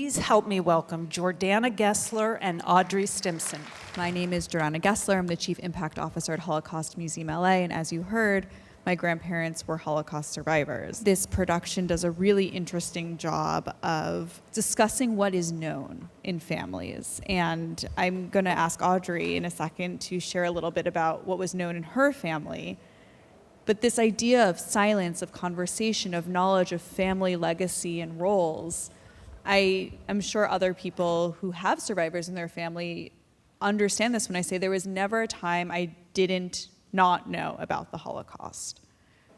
please help me welcome Jordanna Gessler and Audrey Stimson. My name is Jordanna Gessler. I'm the Chief Impact Officer at Holocaust Museum LA, and as you heard, my grandparents were Holocaust survivors. This production does a really interesting job of discussing what is known in families, and I'm going to ask Audrey in a second to share a little bit about what was known in her family. But this idea of silence, of conversation, of knowledge, of family legacy and roles, I am sure other people who have survivors in their family understand this when I say there was never a time I didn't not know about the Holocaust.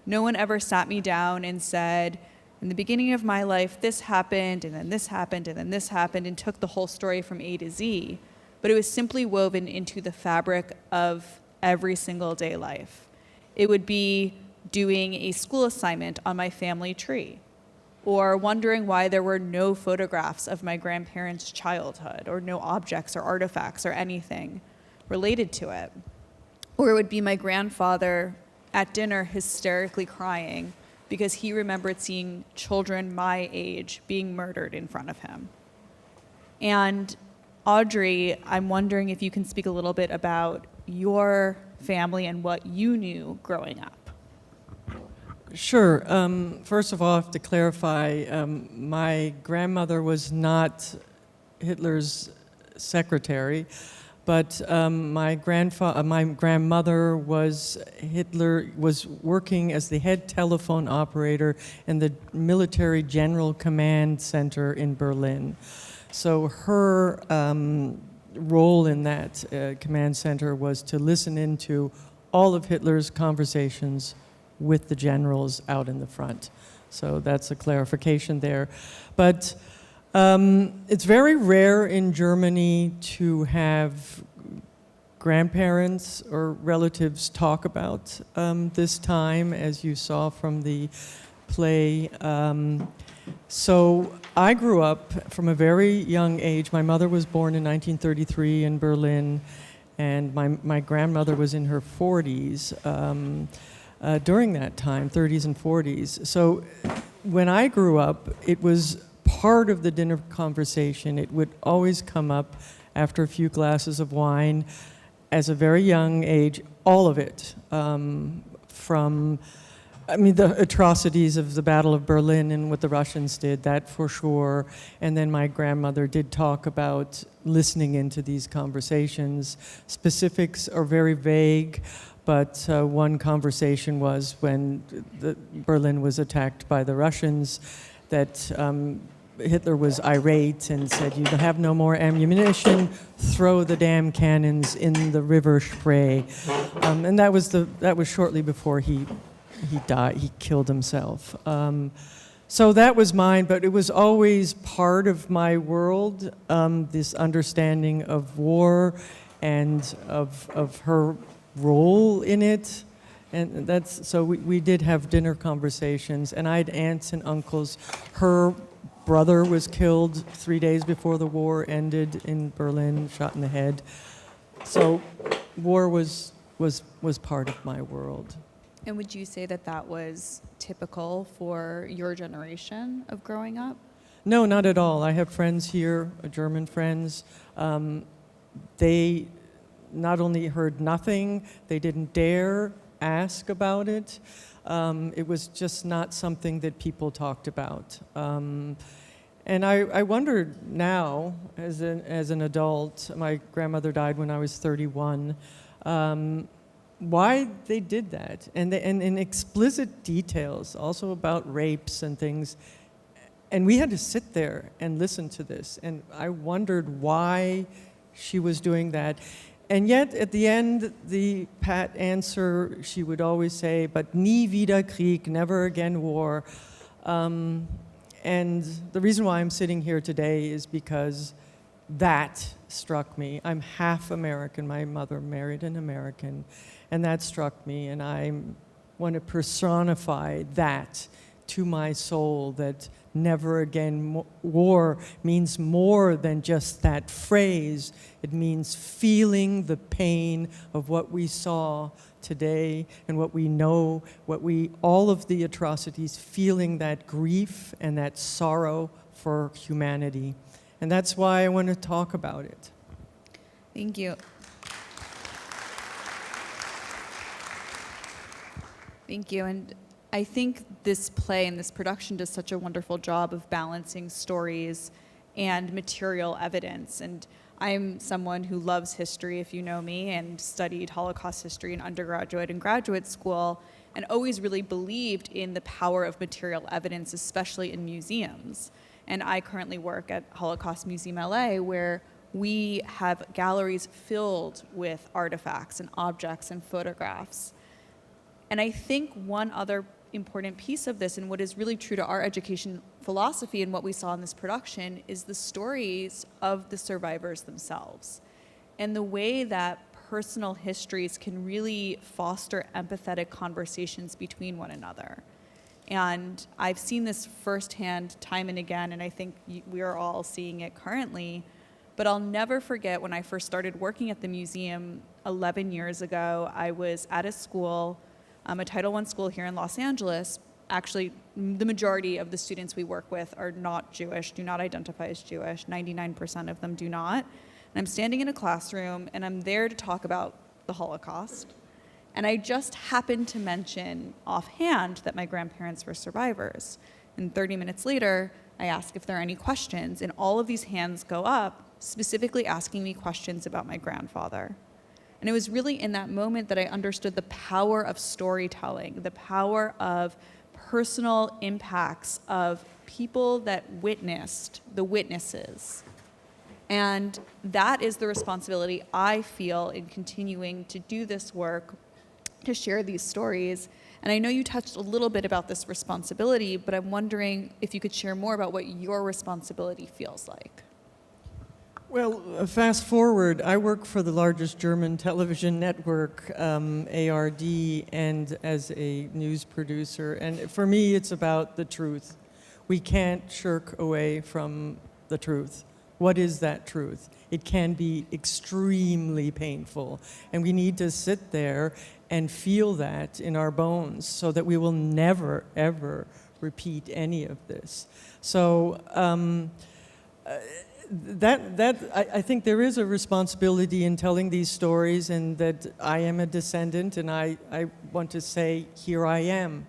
No one ever sat me down and said, in the beginning of my life, this happened, and then this happened, and then this happened, and took the whole story from A to Z. But it was simply woven into the fabric of every single day life. It would be doing a school assignment on my family tree, or wondering why there were no photographs of my grandparents' childhood, or no objects or artifacts or anything related to it. Or it would be my grandfather at dinner hysterically crying because he remembered seeing children my age being murdered in front of him. And Audrey, I'm wondering if you can speak a little bit about your family and what you knew growing up. Sure. First of all, I have to clarify, my grandmother was not Hitler's secretary, but my grandmother was working as the head telephone operator in the Military General Command Center in Berlin. So her role in that command center was to listen into all of Hitler's conversations with the generals out in the front. So that's a clarification there. But it's very rare in Germany to have grandparents or relatives talk about this time, as you saw from the play. So I grew up from a very young age. My mother was born in 1933 in Berlin, and my grandmother was in her 40s during that time, 30s and 40s. So when I grew up, it was part of the dinner conversation. It would always come up after a few glasses of wine as a very young age, all of it, from the atrocities of the Battle of Berlin and what the Russians did, that for sure. And then my grandmother did talk about listening into these conversations. Specifics are very vague, but one conversation was when Berlin was attacked by the Russians, that Hitler was irate and said, "You have no more ammunition, throw the damn cannons in the river Spree." And that was shortly before he died, he killed himself. So that was mine, but it was always part of my world, this understanding of war and of her role in it. And that's, so we did have dinner conversations, and I had aunts and uncles. Her brother was killed 3 days before the war ended in Berlin, shot in the head. So war was part of my world. And would you say that that was typical for your generation of growing up? No, not at all. I have friends here, German friends. They not only heard nothing, they didn't dare ask about it. It was just not something that people talked about. And I wondered now, as an adult, my grandmother died when I was 31, why they did that, and in explicit details, also about rapes and things. And we had to sit there and listen to this, and I wondered why she was doing that. And yet, at the end, the pat answer, she would always say, "But nie wieder Krieg, never again war." And the reason why I'm sitting here today is because that struck me. I'm half American. My mother married an American, and that struck me. And I want to personify that to my soul, that never again war means more than just that phrase. It means feeling the pain of what we saw today and what we know, all of the atrocities, feeling that grief and that sorrow for humanity. And that's why I want to talk about it. Thank you. Thank you. And I think this play and this production does such a wonderful job of balancing stories and material evidence. And I'm someone who loves history, if you know me, and studied Holocaust history in undergraduate and graduate school, and always really believed in the power of material evidence, especially in museums. And I currently work at Holocaust Museum LA, where we have galleries filled with artifacts and objects and photographs. And I think one other important piece of this, and what is really true to our education philosophy and what we saw in this production, is the stories of the survivors themselves, and the way that personal histories can really foster empathetic conversations between one another. And I've seen this firsthand time and again, and I think we are all seeing it currently. But I'll never forget when I first started working at the museum 11 years ago. I was at a school, a Title I school here in Los Angeles. Actually, the majority of the students we work with are not Jewish, do not identify as Jewish. 99% of them do not. And I'm standing in a classroom, and I'm there to talk about the Holocaust. And I just happened to mention offhand that my grandparents were survivors. And 30 minutes later, I ask if there are any questions, and all of these hands go up, specifically asking me questions about my grandfather. And it was really in that moment that I understood the power of storytelling, the power of personal impacts of people that witnessed the witnesses. And that is the responsibility I feel in continuing to do this work, to share these stories. And I know you touched a little bit about this responsibility, but I'm wondering if you could share more about what your responsibility feels like. Well, fast forward, I work for the largest German television network, ARD, and as a news producer. And for me, it's about the truth. We can't shirk away from the truth. What is that truth? It can be extremely painful. And we need to sit there and feel that in our bones so that we will never, ever repeat any of this. So, I think there is a responsibility in telling these stories, and that I am a descendant, and I want to say, here I am.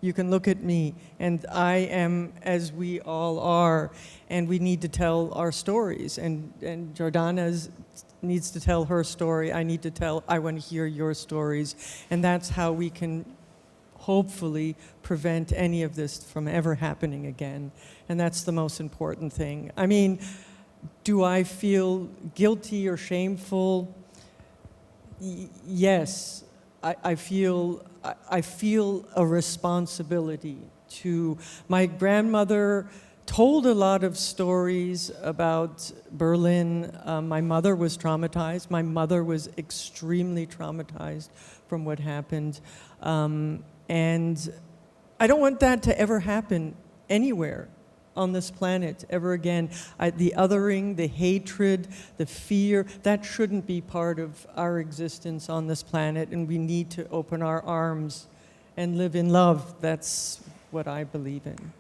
You can look at me, and I am as we all are, and we need to tell our stories. And Jordanna needs to tell her story. I want to hear your stories, and that's how we can hopefully prevent any of this from ever happening again. And that's the most important thing. I mean, do I feel guilty or shameful? Yes, I feel a responsibility to. My grandmother told a lot of stories about Berlin. My mother was traumatized. My mother was extremely traumatized from what happened. And I don't want that to ever happen anywhere on this planet ever again. The othering, the hatred, the fear, that shouldn't be part of our existence on this planet, and we need to open our arms and live in love. That's what I believe in.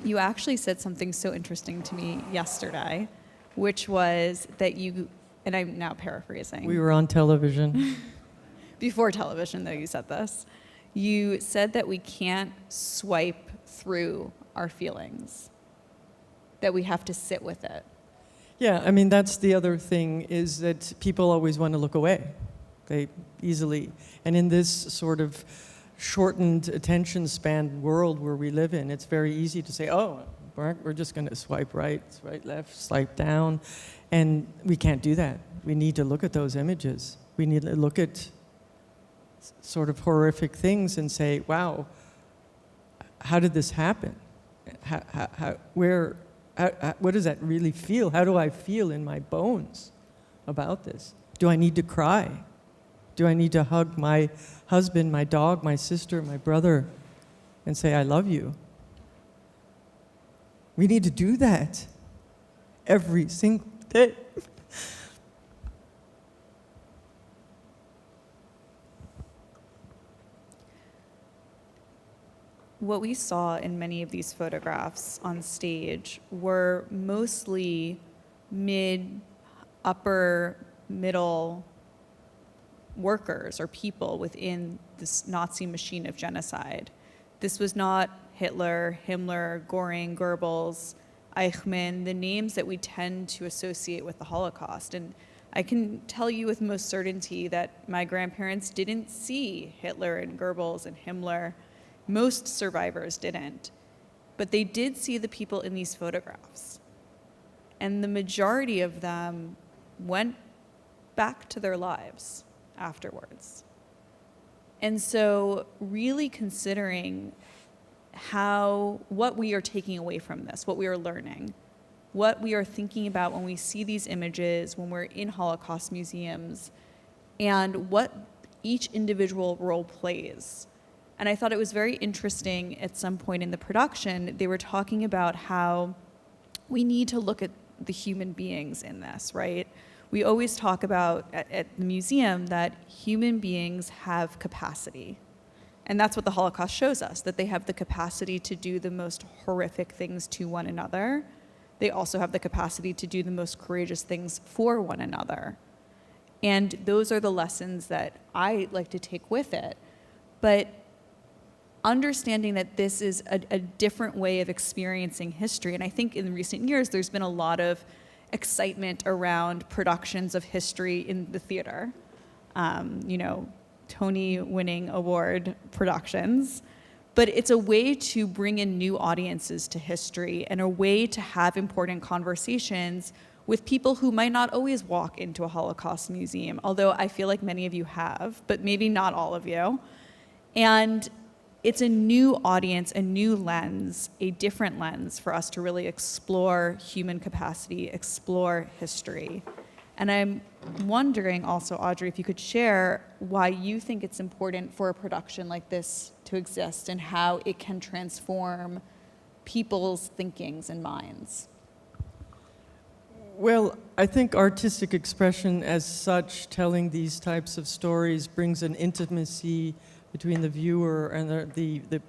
You actually said something so interesting to me yesterday, which was that you, and I'm now paraphrasing. We were on television. Before television, though, you said this. You said that we can't swipe through our feelings, that we have to sit with it. Yeah, I mean, that's the other thing, is that people always want to look away. They easily. And in this sort of shortened attention span world where we live in, it's very easy to say, oh, we're just going to swipe right, swipe left, swipe down. And we can't do that. We need to look at those images. We need to look at sort of horrific things and say, wow, how did this happen? What does that really feel? How do I feel in my bones about this? Do I need to cry? Do I need to hug my husband, my dog, my sister, my brother, and say, I love you? We need to do that every single day. what we saw in many of these photographs on stage were mostly upper, middle workers or people within this Nazi machine of genocide. This was not Hitler, Himmler, Göring, Goebbels, Eichmann, the names that we tend to associate with the Holocaust. And I can tell you with most certainty that my grandparents didn't see Hitler and Goebbels and Himmler. Most survivors didn't. But they did see the people in these photographs. And the majority of them went back to their lives afterwards. And so really considering what we are taking away from this, what we are learning, what we are thinking about when we see these images, when we're in Holocaust museums, and what each individual role plays. And I thought it was very interesting at some point in the production, they were talking about how we need to look at the human beings in this, right? We always talk about at the museum that human beings have capacity. And that's what the Holocaust shows us, that they have the capacity to do the most horrific things to one another. They also have the capacity to do the most courageous things for one another. And those are the lessons that I like to take with it. But understanding that this is a different way of experiencing history, and I think in recent years there's been a lot of excitement around productions of history in the theater. Tony-winning award productions. But it's a way to bring in new audiences to history and a way to have important conversations with people who might not always walk into a Holocaust museum, although I feel like many of you have, but maybe not all of you. And it's a new audience, a new lens, a different lens for us to really explore human capacity, explore history. And I'm wondering also, Audrey, if you could share why you think it's important for a production like this to exist and how it can transform people's thinkings and minds. Well, I think artistic expression as such, telling these types of stories, brings an intimacy between the viewer and the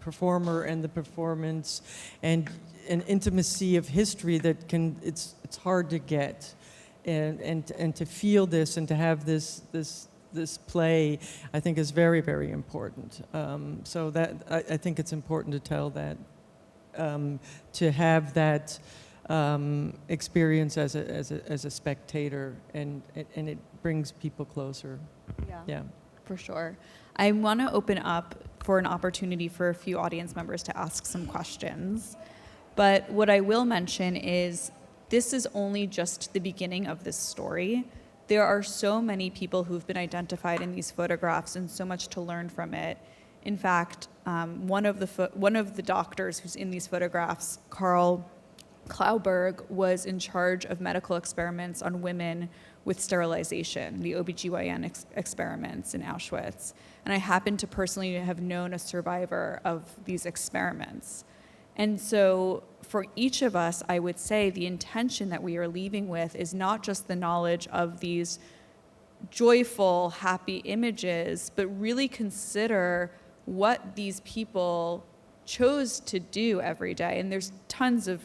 performer and the performance, and an intimacy of history that it's hard to get. And to feel this and to have this play, I think is very, very important. So that I think it's important to tell that, to have that experience as a spectator, and it brings people closer. Yeah, for sure. I want to open up for an opportunity for a few audience members to ask some questions. But what I will mention is, this is only just the beginning of this story. There are so many people who've been identified in these photographs and so much to learn from it. In fact, one of the doctors who's in these photographs, Karl Klauberg, was in charge of medical experiments on women with sterilization, the OBGYN experiments in Auschwitz. And I happen to personally have known a survivor of these experiments. And so for each of us, I would say the intention that we are leaving with is not just the knowledge of these joyful, happy images, but really consider what these people chose to do every day. And there's tons of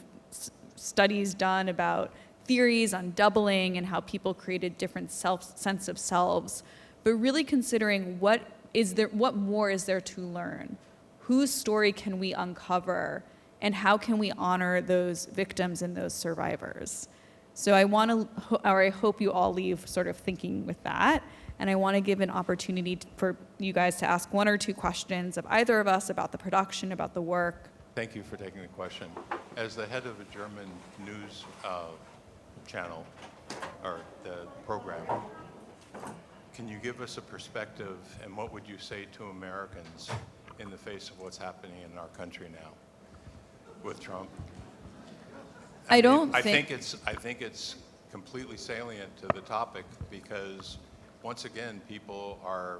studies done about theories on doubling and how people created different sense of selves, but really considering what more is there to learn? Whose story can we uncover? And how can we honor those victims and those survivors? So I hope you all leave sort of thinking with that. And I want to give an opportunity for you guys to ask one or two questions of either of us about the production, about the work. Thank you for taking the question. As the head of a German news channel, or the program, can you give us a perspective, and what would you say to Americans in the face of what's happening in our country now with Trump? I think it's completely salient to the topic, because once again, people are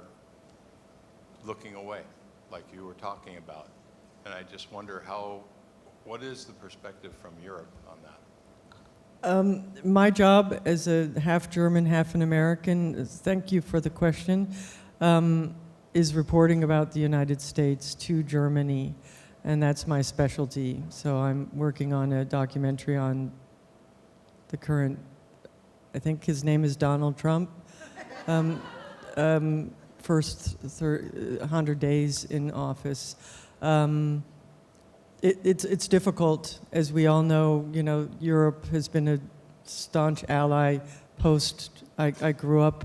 looking away, like you were talking about. And I just wonder what is the perspective from Europe on that? My job as a half German, half an American, thank you for the question, is reporting about the United States to Germany, and that's my specialty. So I'm working on a documentary on the current, I think his name is Donald Trump, first 100 days in office. It's difficult, as we all know. You know, Europe has been a staunch ally post. I grew up.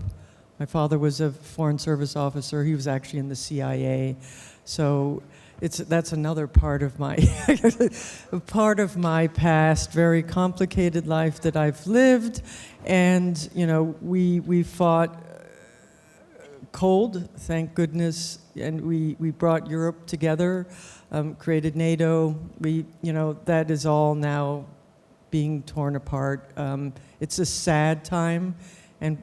My father was a Foreign Service officer. He was actually in the CIA, so that's another part of my past, very complicated life that I've lived, and you know, we fought cold, thank goodness, and we brought Europe together, created NATO. That is all now being torn apart. It's a sad time, and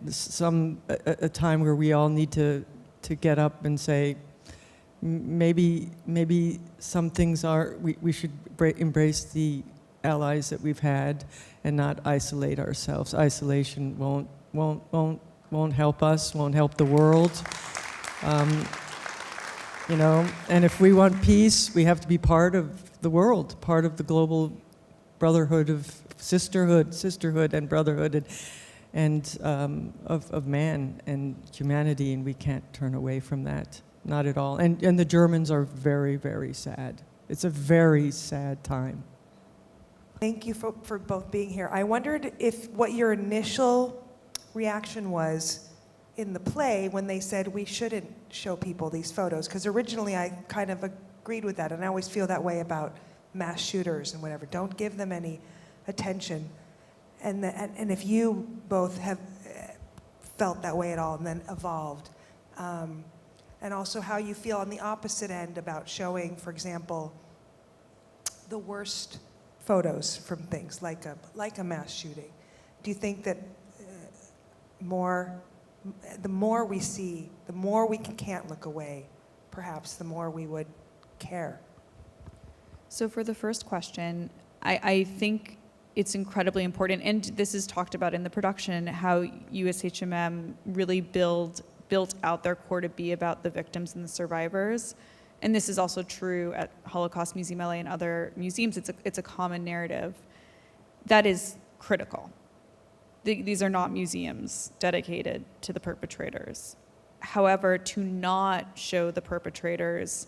a time where we all need to get up and say, maybe some things we should embrace the allies that we've had and not isolate ourselves. Isolation won't help us, won't help the world. And if we want peace, we have to be part of the world, part of the global brotherhood of sisterhood and brotherhood and of man and humanity, and we can't turn away from that, not at all. And the Germans are very, very sad. It's a very sad time. Thank you for both being here. I wondered what your initial reaction was in the play when they said we shouldn't show people these photos, because originally I kind of agreed with that, and I always feel that way about mass shooters and whatever. Don't give them any attention. And if you both have felt that way at all and then evolved, and also how you feel on the opposite end about showing, for example, the worst photos from things like a mass shooting. Do you think that the more we see, the more we can't look away, perhaps the more we would care? So for the first question, I think it's incredibly important, and this is talked about in the production, how USHMM really built out their core to be about the victims and the survivors. And this is also true at Holocaust Museum LA and other museums. It's a common narrative. That is critical. These are not museums dedicated to the perpetrators. However, to not show the perpetrators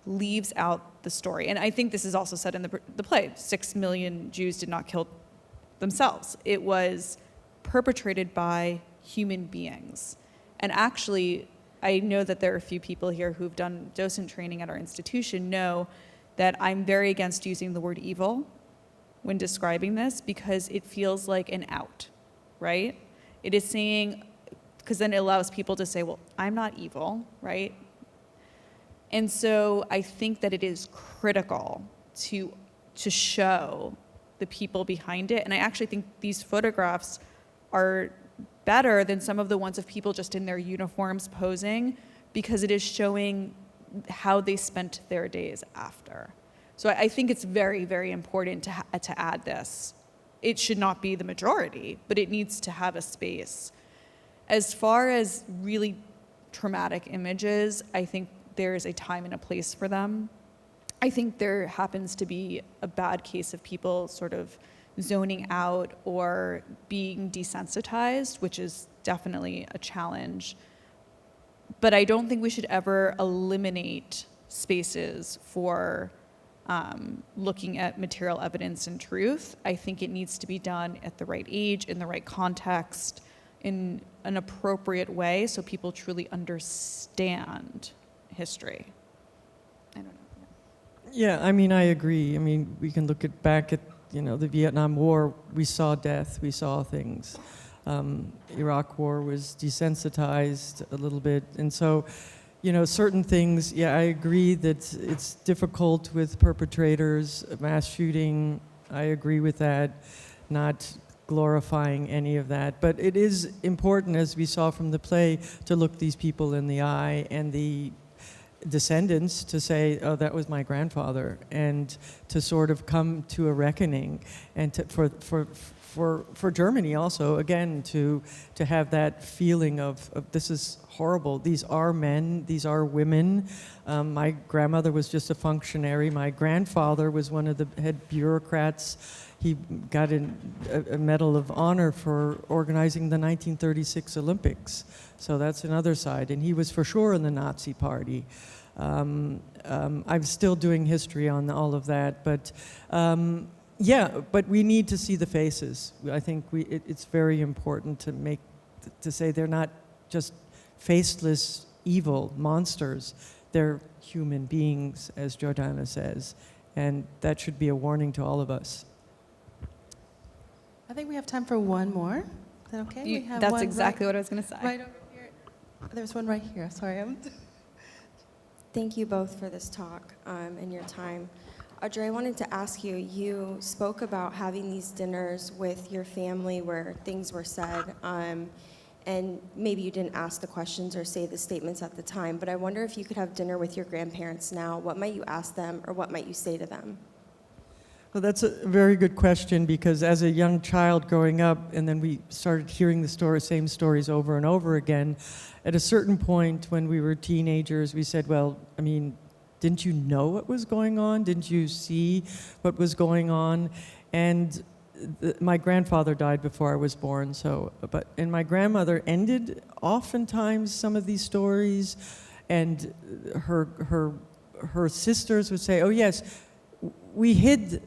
leaves out the story. And I think this is also said in the play. 6 million Jews did not kill themselves. It was perpetrated by human beings. And actually, I know that there are a few people here who've done docent training at our institution know that I'm very against using the word evil when describing this, because it feels like an out, right? It is saying, because then it allows people to say, well, I'm not evil, right? And so I think that it is critical to show the people behind it. And I actually think these photographs are better than some of the ones of people just in their uniforms posing, because it is showing how they spent their days after. So I think it's very, very important to add this. It should not be the majority, but it needs to have a space. As far as really traumatic images, I think there is a time and a place for them. I think there happens to be a bad case of people sort of zoning out or being desensitized, which is definitely a challenge. But I don't think we should ever eliminate spaces for looking at material evidence and truth. I think it needs to be done at the right age, in the right context, in an appropriate way, so people truly understand history. I don't know. Yeah, I mean, I agree. I mean, we can look back at the Vietnam War. We saw death, we saw things. Iraq War was desensitized a little bit, and so, certain things. Yeah, I agree that it's difficult with perpetrators, mass shooting. I agree with that. Not glorifying any of that, but it is important, as we saw from the play, to look these people in the eye, and the descendants to say, oh, that was my grandfather, and to sort of come to a reckoning, and for for Germany also, again, to have that feeling of this is horrible. These are men, these are women. My grandmother was just a functionary. My grandfather was one of the head bureaucrats. He got a Medal of Honor for organizing the 1936 Olympics. So that's another side. And he was for sure in the Nazi Party. I'm still doing history on all of that, but yeah, but we need to see the faces. I think it's very important to say they're not just faceless evil monsters. They're human beings, as Jordanna says, and that should be a warning to all of us. I think we have time for one more. Is that okay? We have That's one exactly what I was going to say. right over here. There's one right here. Sorry. Thank you both for this talk and your time. Audrey, I wanted to ask you, you spoke about having these dinners with your family where things were said, and maybe you didn't ask the questions or say the statements at the time, but I wonder if you could have dinner with your grandparents now. What might you ask them, or what might you say to them? Well, that's a very good question, because as a young child growing up, and then we started hearing the same stories over and over again, at a certain point when we were teenagers, we said, well, I mean, didn't you know what was going on? Didn't you see what was going on? And my grandfather died before I was born, and my grandmother ended oftentimes some of these stories, and her sisters would say, oh yes, we hid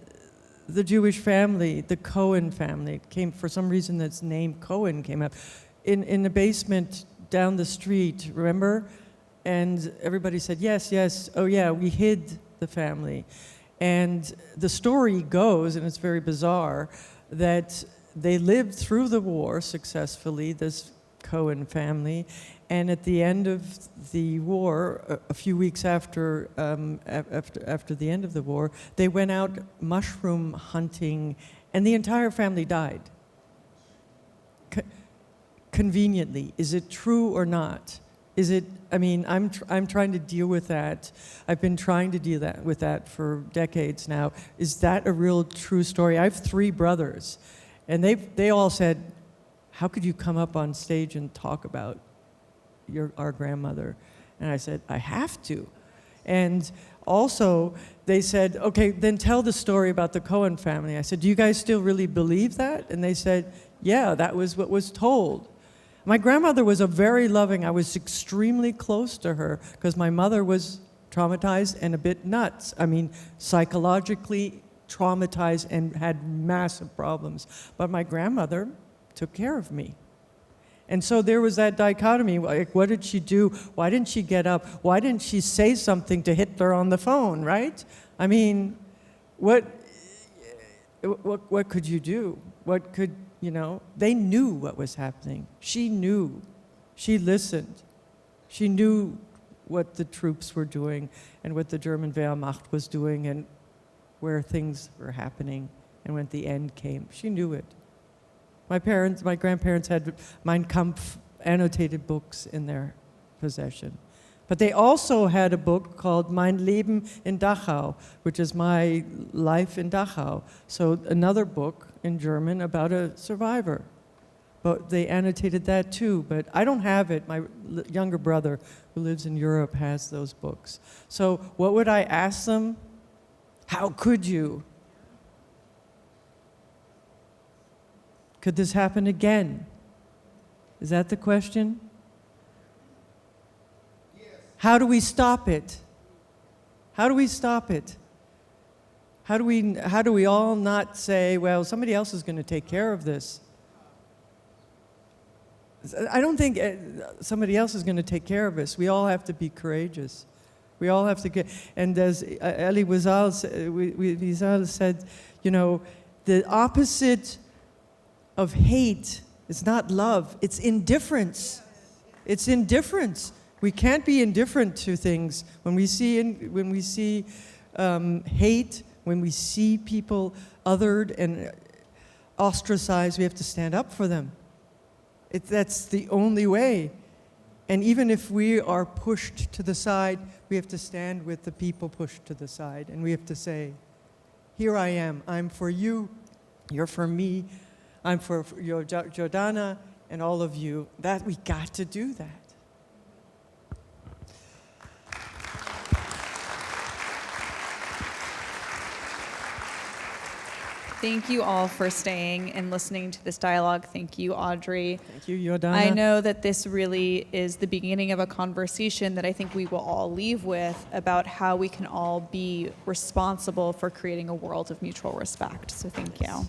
the Jewish family, the Cohen family. For some reason, that's name Cohen came up, in the basement down the street, remember? And everybody said, yes, yes, oh yeah, we hid the family. And the story goes, and it's very bizarre, that they lived through the war successfully, this Cohen family, and at the end of the war, a few weeks after the end of the war, they went out mushroom hunting, and the entire family died. Conveniently, is it true or not? Is it? I mean, I'm trying to deal with that. I've been trying to deal with that for decades now. Is that a real true story? I have 3 brothers, and they all said, "How could you come up on stage and talk about our grandmother?" And I said, "I have to." And also, they said, "Okay, then tell the story about the Cohen family." I said, "Do you guys still really believe that?" And they said, "Yeah, that was what was told." My grandmother was I was extremely close to her because my mother was traumatized and a bit nuts. I mean, psychologically traumatized and had massive problems. But my grandmother took care of me. And so there was that dichotomy, like, what did she do? Why didn't she get up? Why didn't she say something to Hitler on the phone, right? I mean, what could you do? What could, they knew what was happening. She knew. She listened. She knew what the troops were doing and what the German Wehrmacht was doing and where things were happening and when the end came. She knew it. My grandparents had Mein Kampf annotated books in their possession. But they also had a book called Mein Leben in Dachau, which is my life in Dachau. So another book in German about a survivor. But they annotated that too, but I don't have it. My younger brother, who lives in Europe, has those books. So what would I ask them? How could you? Could this happen again? Is that the question? Yes. How do we stop it? How do we stop it? How do we all not say, well, somebody else is going to take care of this? I don't think somebody else is going to take care of us. We all have to be courageous. We all have to get, and as Elie Wiesel said, the opposite of hate is not love, it's indifference. It's indifference. We can't be indifferent to things. When we see hate, when we see people othered and ostracized, we have to stand up for them. That's the only way. And even if we are pushed to the side, we have to stand with the people pushed to the side. And we have to say, here I am, I'm for you, you're for me. I'm for Jordanna and all of you, that we got to do that. Thank you all for staying and listening to this dialogue. Thank you, Audrey. Thank you, Jordanna. I know that this really is the beginning of a conversation that I think we will all leave with about how we can all be responsible for creating a world of mutual respect. So thank you.